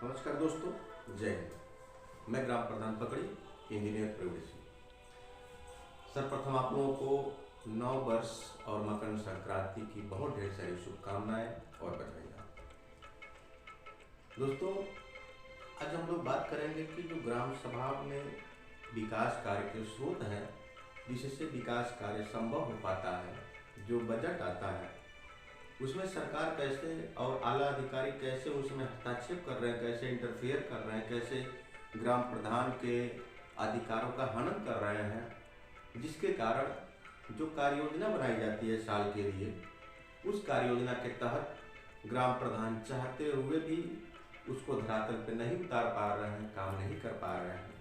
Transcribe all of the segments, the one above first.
नमस्कार दोस्तों, जय हिंद। मैं ग्राम प्रधान पकड़ी, इंजीनियर प्रवीण सिंह। सर्वप्रथम आप लोगों को नव वर्ष और मकर संक्रांति की बहुत ढेर सारी शुभकामनाएं और बधाइयाँ। दोस्तों, आज हम लोग बात करेंगे कि जो ग्राम सभा में विकास कार्य के स्रोत हैं, जिससे विकास कार्य संभव हो पाता है, जो बजट आता है, उसमें सरकार कैसे और आला अधिकारी कैसे उसमें हस्तक्षेप कर रहे हैं, कैसे इंटरफेयर कर रहे हैं, कैसे ग्राम प्रधान के अधिकारों का हनन कर रहे हैं, जिसके कारण जो कार्य योजना बनाई जाती है साल के लिए, उस कार्य योजना के तहत ग्राम प्रधान चाहते हुए भी उसको धरातल पे नहीं उतार पा रहे हैं, काम नहीं कर पा रहे हैं।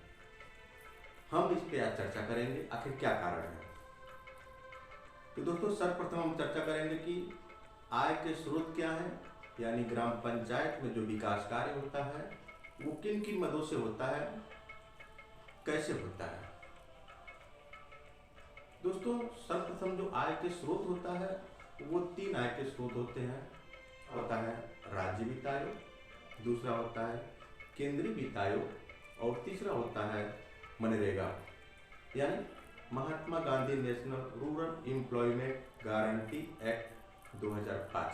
हम इस पे आज चर्चा करेंगे, आखिर क्या कारण है। तो दोस्तों, सर्वप्रथम हम चर्चा करेंगे कि आय के स्रोत क्या हैं, यानी ग्राम पंचायत में जो विकास कार्य होता है वो किन किन मदों से होता है, कैसे होता है। दोस्तों, सर्वप्रथम जो आय के स्रोत होता है वो 3 आय के स्रोत होते हैं। होता है राज्य वित्त आयोग, दूसरा होता है केंद्रीय वित्त आयोग और तीसरा होता है मनरेगा, यानी Mahatma Gandhi national rural employment guarantee act 2005।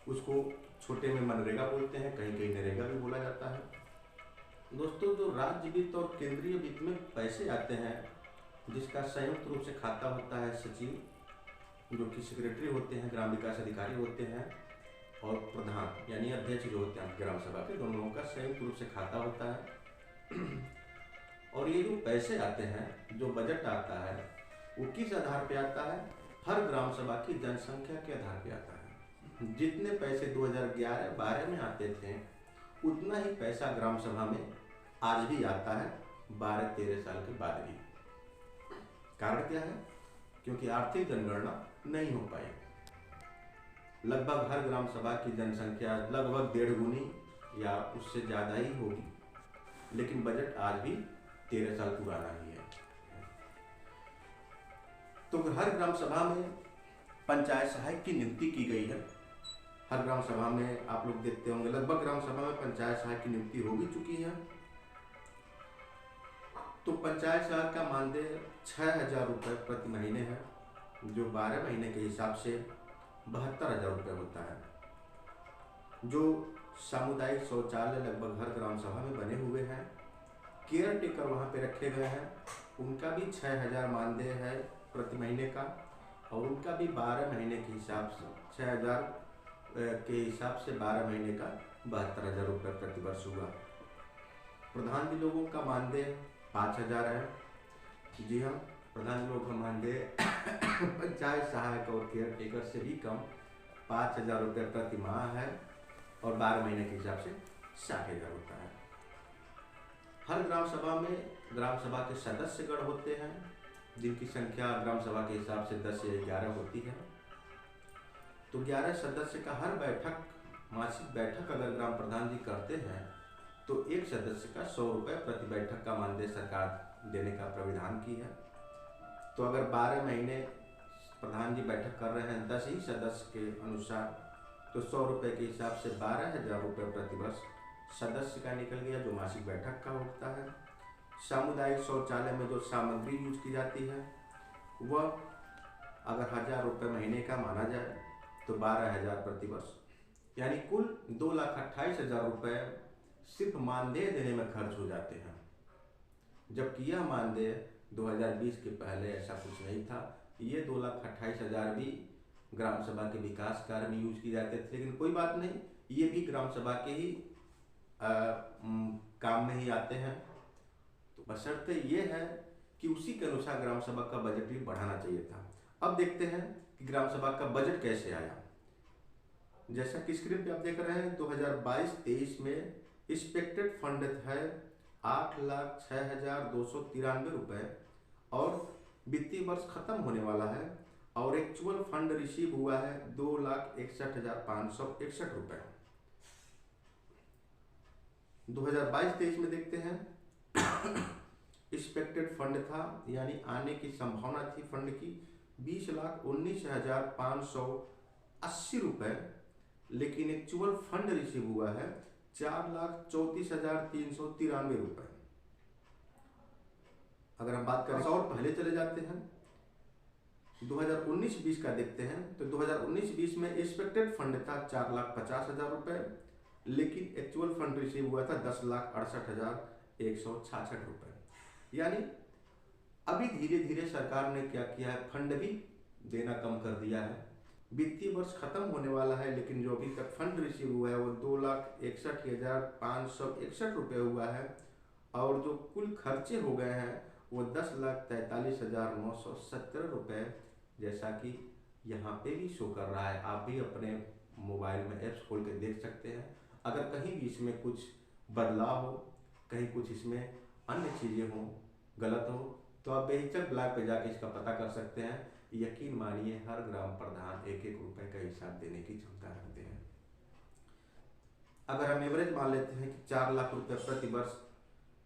उसको छोटे में मनरेगा बोलते हैं, कहीं कहीं नरेगा भी बोला जाता है। दोस्तों, जो राज्य वित्त और केंद्रीय वित्त में पैसे आते हैं, जिसका संयुक्त रूप से खाता होता है सचिव, जो कि सेक्रेटरी होते हैं, ग्राम विकास अधिकारी होते हैं, और प्रधान यानी अध्यक्ष जो होते हैं ग्राम सभा के, दोनों का संयुक्त रूप से खाता होता है। और ये जो पैसे आते हैं, जो बजट आता है, वो किस आधार पे आता है? हर ग्राम सभा की जनसंख्या के आधार पे आता है। जितने पैसे 2011-12 में आते थे, उतना ही पैसा ग्राम सभा में आज भी आता है, 12-13 साल के बाद भी। कारण क्या है? क्योंकि आर्थिक जनगणना नहीं हो पाई। लगभग हर ग्राम सभा की जनसंख्या लगभग 1.5 गुनी या उससे ज़्यादा ही होगी, लेकिन बजट आज भी 13 साल पुराना ही है। तो हर ग्राम सभा में पंचायत सहायक की नियुक्ति की गई है। हर ग्राम सभा में आप लोग देखते होंगे, लगभग ग्राम सभा में पंचायत सहायक की नियुक्ति हो भी चुकी है। तो पंचायत सहायक का मानदेय 6,000 रुपये प्रति महीने है, जो 12 महीने के हिसाब से 72,000 रुपये होता है। जो सामुदायिक शौचालय लगभग हर ग्राम सभा में बने हुए हैं, केयर टेकर वहाँ पे रखे गए हैं, उनका भी 6,000 मानदेय है प्रति महीने का, और उनका भी 12 महीने के हिसाब से 6,000 के हिसाब से 12 महीने का 72,000 रुपये प्रति वर्ष हुआ। प्रधान जी लोगों का मानदेय 5,000 है। जी हाँ, प्रधान लोगों का मानदेय पंचायत सहायक और केयर टेकर से भी कम 5,000 रुपये प्रति माह है, और 12 महीने के हिसाब से 60,000 होता है। हर ग्राम सभा में ग्राम सभा के सदस्यगण होते हैं, जिनकी संख्या ग्राम सभा के हिसाब से 10 या 11 होती है। तो 11 सदस्य का हर बैठक, मासिक बैठक अगर ग्राम प्रधान जी करते हैं, तो एक सदस्य का 100 रुपये प्रति बैठक का मानदेय सरकार देने का प्राविधान की है। तो अगर 12 महीने प्रधान जी बैठक कर रहे हैं 10 ही सदस्य के अनुसार, तो 100 रुपये के हिसाब से 12,000 रुपये प्रति वर्ष सदस्य का निकल गया, जो मासिक बैठक का होता है। सामुदायिक शौचालय में जो सामग्री यूज की जाती है, वह अगर 1,000 रुपये महीने का माना जाए तो 12,000 प्रति वर्ष, यानी कुल 2,28,000 रुपये सिर्फ मानदेय देने में खर्च हो जाते हैं। जबकि यह मानदेय 2020 के पहले ऐसा कुछ नहीं था। ये 2,28,000 भी ग्राम सभा के विकास कार्य में यूज किए जाते थे, लेकिन कोई बात नहीं, ये भी ग्राम सभा के ही काम में ही आते हैं। तो बशर्ते ये है कि उसी के अनुसार ग्राम सभा का बजट भी बढ़ाना चाहिए था। अब देखते हैं कि ग्राम सभा का बजट कैसे आया। जैसा कि स्क्रीन पे आप देख रहे हैं, 2022-23 में एक्सपेक्टेड फंड है 8,06,293 रुपये, और वित्तीय वर्ष खत्म होने वाला है, और एक्चुअल फंड रिसीव हुआ है 2,61,561 रुपये। 2022-23 में देखते हैं, एक्सपेक्टेड फंड था, यानी आने की संभावना थी फंड की 20,19,580 रुपये, लेकिन एक्चुअल फंड रिसीव हुआ है 4,34,393 रुपये। अगर हम बात करें और पहले चले जाते हैं 2019-20 का देखते हैं तो 2019-20 में एक्सपेक्टेड फंड था 4,50,000 रुपये, लेकिन एक्चुअल फंड रिसीव हुआ था 10,68,166 रुपये। यानी अभी धीरे धीरे सरकार ने क्या किया है, फंड भी देना कम कर दिया है। वित्तीय वर्ष खत्म होने वाला है, लेकिन जो अभी तक फंड रिसीव हुआ है वो 2,61,561 रुपये हुआ है, और जो कुल खर्चे हो गए हैं वो 10,43,917 रुपये, जैसा कि यहाँ पे भी शो कर रहा है। आप भी अपने मोबाइल में ऐप्स खोल के देख सकते हैं। अगर कहीं भी इसमें कुछ बदलाव हो, कहीं कुछ इसमें अन्य चीज़ें हों, गलत हो, तो आप बेहिचक ब्लॉग पे जाके इसका पता कर सकते हैं। यकीन मानिए हर ग्राम प्रधान 1-1 रुपये का हिसाब देने की क्षमता रखते हैं। अगर हम एवरेज मान लेते हैं कि 4 लाख रुपये प्रति वर्ष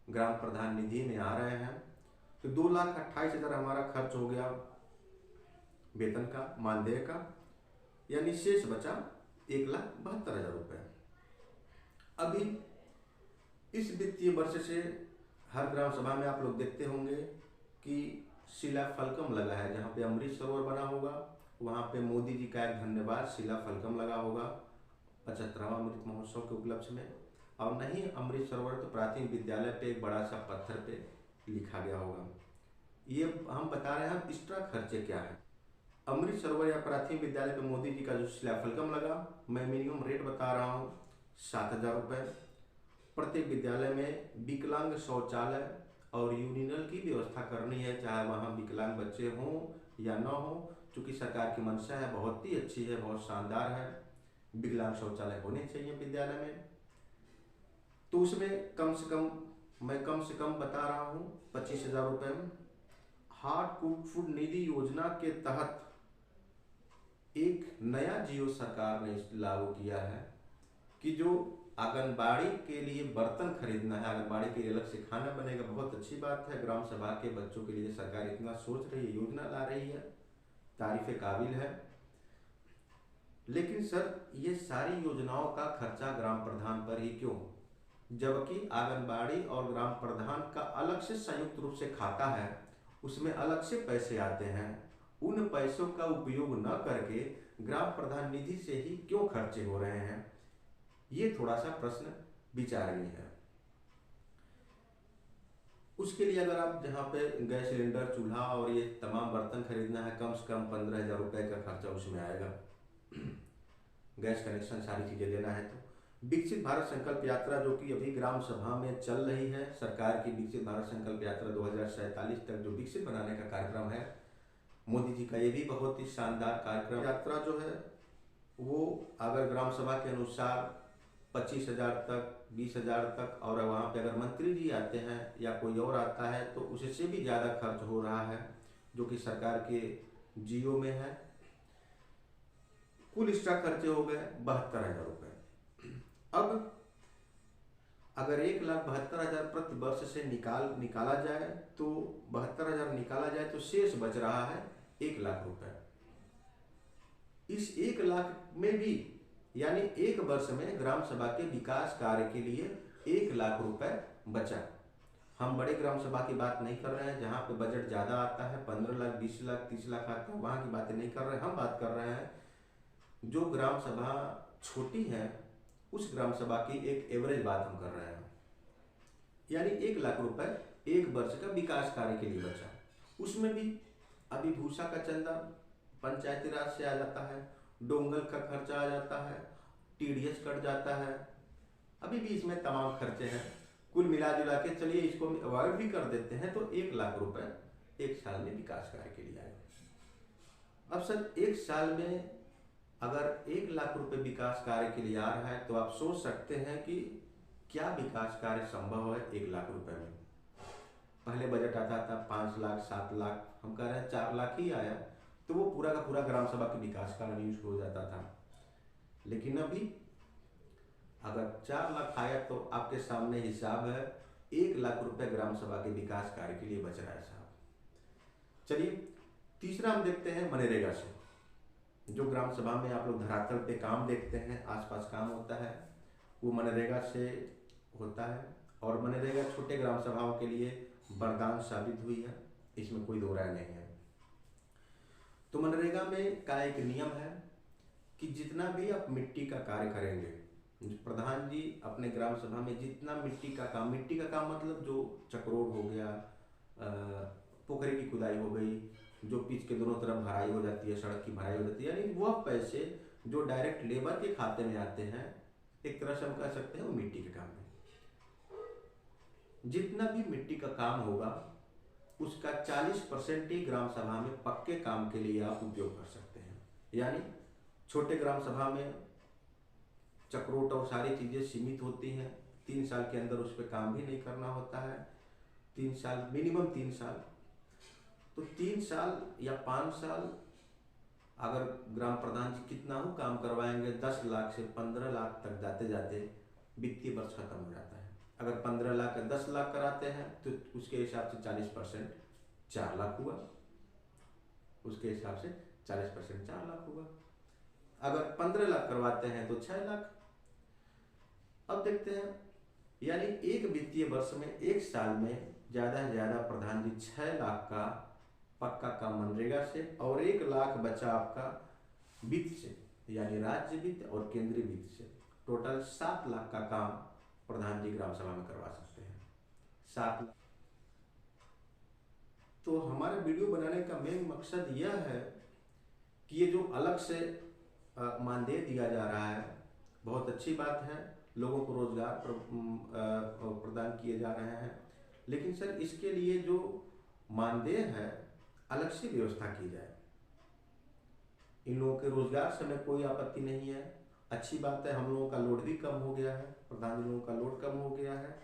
ग्राम प्रधान निधि में आ रहे हैं, तो 2,28,000 हमारा खर्च हो गया वेतन का, मानदेय का, यानी शेष बचा 1,72,000 रुपये। अभी इस वित्तीय वर्ष से हर ग्राम सभा में आप लोग देखते होंगे कि शिला फलकम लगा है। जहाँ पे अमृत सरोवर बना होगा वहाँ पे मोदी जी का एक धन्यवाद शिला फलकम लगा होगा 75वां अमृत महोत्सव के उपलक्ष्य में। और नहीं अमृत सरोवर तो प्राथमिक विद्यालय पे एक बड़ा सा पत्थर पे लिखा गया होगा। ये हम बता रहे हैं एक्स्ट्रा खर्चे क्या है। अमृत सरोवर या प्राथमिक विद्यालय पे मोदी जी का जो शिला फलकम लगा, मैं मिनिमम रेट बता रहा हूँ 7,000 रुपये। प्रत्येक विद्यालय में विकलांग शौचालय और यूरिनल की व्यवस्था करनी है, चाहे वहाँ विकलांग बच्चे हों या ना हो। चूँकि सरकार की मंशा है, बहुत ही अच्छी है, बहुत शानदार है, विकलांग शौचालय होने चाहिए विद्यालय में। तो उसमें मैं कम से कम बता रहा हूँ 25,000 रुपये। हार्ट फूड निधि योजना के तहत एक नया जियो सरकार ने लागू किया है कि जो आंगनबाड़ी के लिए बर्तन खरीदना है, आंगनबाड़ी के लिए अलग से खाना बनेगा। बहुत अच्छी बात है, ग्राम सभा के बच्चों के लिए सरकार इतना सोच रही है, योजना ला रही है, तारीफ काबिल है। लेकिन सर ये सारी योजनाओं का खर्चा ग्राम प्रधान पर ही क्यों, जबकि आंगनबाड़ी और ग्राम प्रधान का अलग से संयुक्त रूप से खाता है, उसमें अलग से पैसे आते हैं। उन पैसों का उपयोग न करके ग्राम प्रधान निधि से ही क्यों खर्चे हो रहे हैं, ये थोड़ा सा प्रश्न विचारणीय है। उसके लिए अगर आप जहाँ पे गैस सिलेंडर, चूल्हा और ये तमाम बर्तन खरीदना है, कम से कम 15,000 रुपये का खर्चा उसमें आएगा। गैस कनेक्शन, सारी चीज़ें लेना है तो विकसित भारत संकल्प यात्रा जो कि अभी ग्राम सभा में चल रही है, सरकार की विकसित भारत संकल्प यात्रा 2047 तक जो विकसित बनाने का कार्यक्रम है मोदी जी का, ये भी बहुत ही शानदार कार्यक्रम। यात्रा जो है वो अगर ग्राम सभा के अनुसार 25,000 तक, 20,000 तक, और वहाँ पे अगर मंत्री जी आते हैं या कोई और आता है तो उससे भी ज़्यादा खर्च हो रहा है, जो कि सरकार के जियो में है। कुल एक्स्ट्रा खर्चे हो गए 72,000 रुपये। अब अगर 1,72,000 प्रति वर्ष से निकाला जाए तो 72,000 निकाला जाए तो शेष बच रहा है 1 लाख रुपये। इस 1 लाख में भी यानी एक वर्ष में ग्राम सभा के विकास कार्य के लिए 1 लाख रुपए बचा। हम बड़े ग्राम सभा की बात नहीं कर रहे हैं जहाँ पे बजट ज़्यादा आता है, 15 लाख, 20 लाख, 30 लाख आता है, वहाँ की बातें नहीं कर रहे हैं। हम बात कर रहे हैं जो ग्राम सभा छोटी है उस ग्राम सभा की एक एवरेज बात हम कर रहे हैं। यानी 1 लाख रुपए एक वर्ष का विकास कार्य के लिए बचा। उसमें भी अभी भूसा का चंदा पंचायती राज से आ जाता है, डोंगल का खर्चा आ जाता है, टीडीएस कट जाता है, अभी भी इसमें तमाम खर्चे हैं। कुल मिला जुला के चलिए इसको अवॉइड भी कर देते हैं तो 1 लाख रुपए एक साल में विकास कार्य के लिए आएगा। अब सर एक साल में अगर 1 लाख रुपए विकास कार्य के लिए आ रहा है तो आप सोच सकते हैं कि क्या विकास कार्य संभव है 1 लाख रुपए में। पहले बजट आता था 5 लाख, 7 लाख, हम कह रहे हैं 4 लाख ही आया तो वो पूरा का पूरा ग्राम सभा के विकास कार्य में यूज हो जाता था। लेकिन अभी अगर 4 लाख आया तो आपके सामने हिसाब है 1 लाख रुपए ग्राम सभा के विकास कार्य के लिए बच रहा है साहब। चलिए तीसरा हम देखते हैं मनरेगा से। जो ग्राम सभा में आप लोग धरातल पे काम देखते हैं, आसपास काम होता है, वो मनरेगा से होता है, और मनरेगा छोटे ग्राम सभाओं के लिए वरदान साबित हुई है, इसमें कोई दो राय नहीं है। तो मनरेगा में का एक नियम है कि जितना भी आप मिट्टी का कार्य करेंगे, प्रधान जी अपने ग्राम सभा में जितना मिट्टी का काम मतलब जो चक्रोड हो गया, पोखरे की खुदाई हो गई, जो पिच के दोनों तरफ भराई हो जाती है, सड़क की भराई हो जाती है, यानी वह पैसे जो डायरेक्ट लेबर के खाते में आते हैं, एक तरह से हम कह सकते हैं वो मिट्टी के काम में। जितना भी मिट्टी का काम होगा उसका 40% ही ग्राम सभा में पक्के काम के लिए आप उपयोग कर सकते हैं। यानी छोटे ग्राम सभा में चक्रोट और सारी चीज़ें सीमित होती हैं, 3 साल के अंदर उस पर काम भी नहीं करना होता है, 3 साल मिनिमम 3 साल। तो 3 साल या 5 साल अगर ग्राम प्रधान जी कितना हो काम करवाएंगे, 10 लाख से 15 लाख तक जाते जाते वित्तीय वर्ष खत्म हो जाता है। अगर 15 लाख का 10 लाख कराते हैं तो उसके हिसाब से 40% 4 लाख हुआ, उसके हिसाब से 40% 4 लाख हुआ। अगर 15 लाख करवाते हैं तो 6 लाख। अब देखते हैं, यानी एक वित्तीय वर्ष में, एक साल में ज़्यादा से ज़्यादा प्रधान जी 6 लाख का पक्का काम मनरेगा से, और 1 लाख बचा आपका वित्त से, यानी राज्य वित्त और केंद्रीय वित्त से। टोटल 7 लाख का काम प्रधान जी ग्राम सभा में करवा सकते हैं, 7 लाख। तो हमारे वीडियो बनाने का मेन मकसद यह है कि ये जो अलग से मानदेय दिया जा रहा है, बहुत अच्छी बात है, लोगों को रोजगार प्रदान किए जा रहे हैं, लेकिन सर इसके लिए जो मानदेय है अलग से व्यवस्था की जाए। इन लोगों के रोजगार से हमें कोई आपत्ति नहीं है, अच्छी बात है, हम लोगों का लोड भी कम हो गया है, प्रधान जी लोगों का लोड कम हो गया है,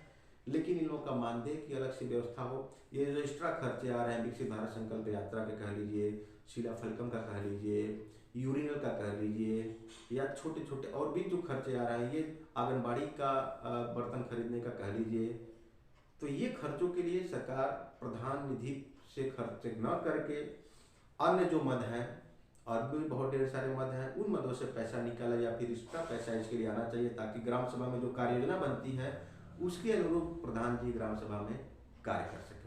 लेकिन इन लोगों का मानदेय की अलग से व्यवस्था हो। ये जो एक्स्ट्रा खर्चे आ रहे हैं, विकसित भारत संकल्प यात्रा के कह लीजिए, शिला फलकम का कह लीजिए, यूरिनल का कह लीजिए, या छोटे छोटे और भी जो खर्चे आ रहे हैं, ये आंगनबाड़ी का बर्तन खरीदने का कह लीजिए, तो ये खर्चों के लिए सरकार प्रधान निधि से खर्च न करके अन्य जो मद हैं, और भी बहुत ढेर सारे मद हैं, उन मदों से पैसा निकाला या फिर एक्स्ट्रा पैसा इसके लिए आना चाहिए, ताकि ग्राम सभा में जो कार्य योजना बनती है उसके अनुरूप प्रधान जी ग्राम सभा में कार्य कर सकें।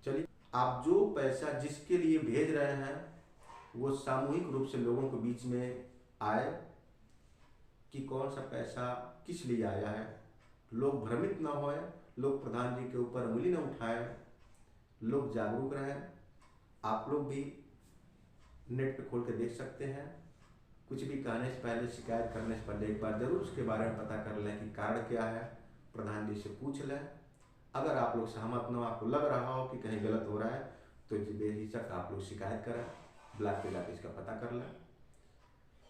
चलिए, आप जो पैसा जिसके लिए भेज रहे हैं वो सामूहिक रूप से लोगों के बीच में आए कि कौन सा पैसा किस लिए आया है, लोग भ्रमित न होए, लोग प्रधान जी के ऊपर उंगली न उठाएं, लोग जागरूक रहें। आप लोग भी नेट पे खोल के देख सकते हैं, कुछ भी कहने से पहले, शिकायत करने से पहले एक बार जरूर उसके बारे में पता कर लें कि कारण क्या है, प्रधान जी से पूछ लें। अगर आप लोग सहमत न हो, आपको लग रहा हो कि कहीं गलत हो रहा है, तो बेहिचक आप लोग शिकायत करें, ब्लॉक पे जाकर इसका पता कर लें।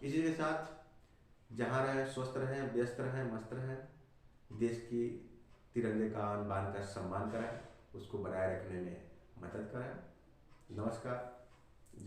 इसी के साथ जहाँ रहें स्वस्थ रहें, व्यस्त रहें, मस्त रहें, देश की तिरंगे का आन बान का सम्मान करें, उसको बनाए रखने में मदद करें। नमस्कार।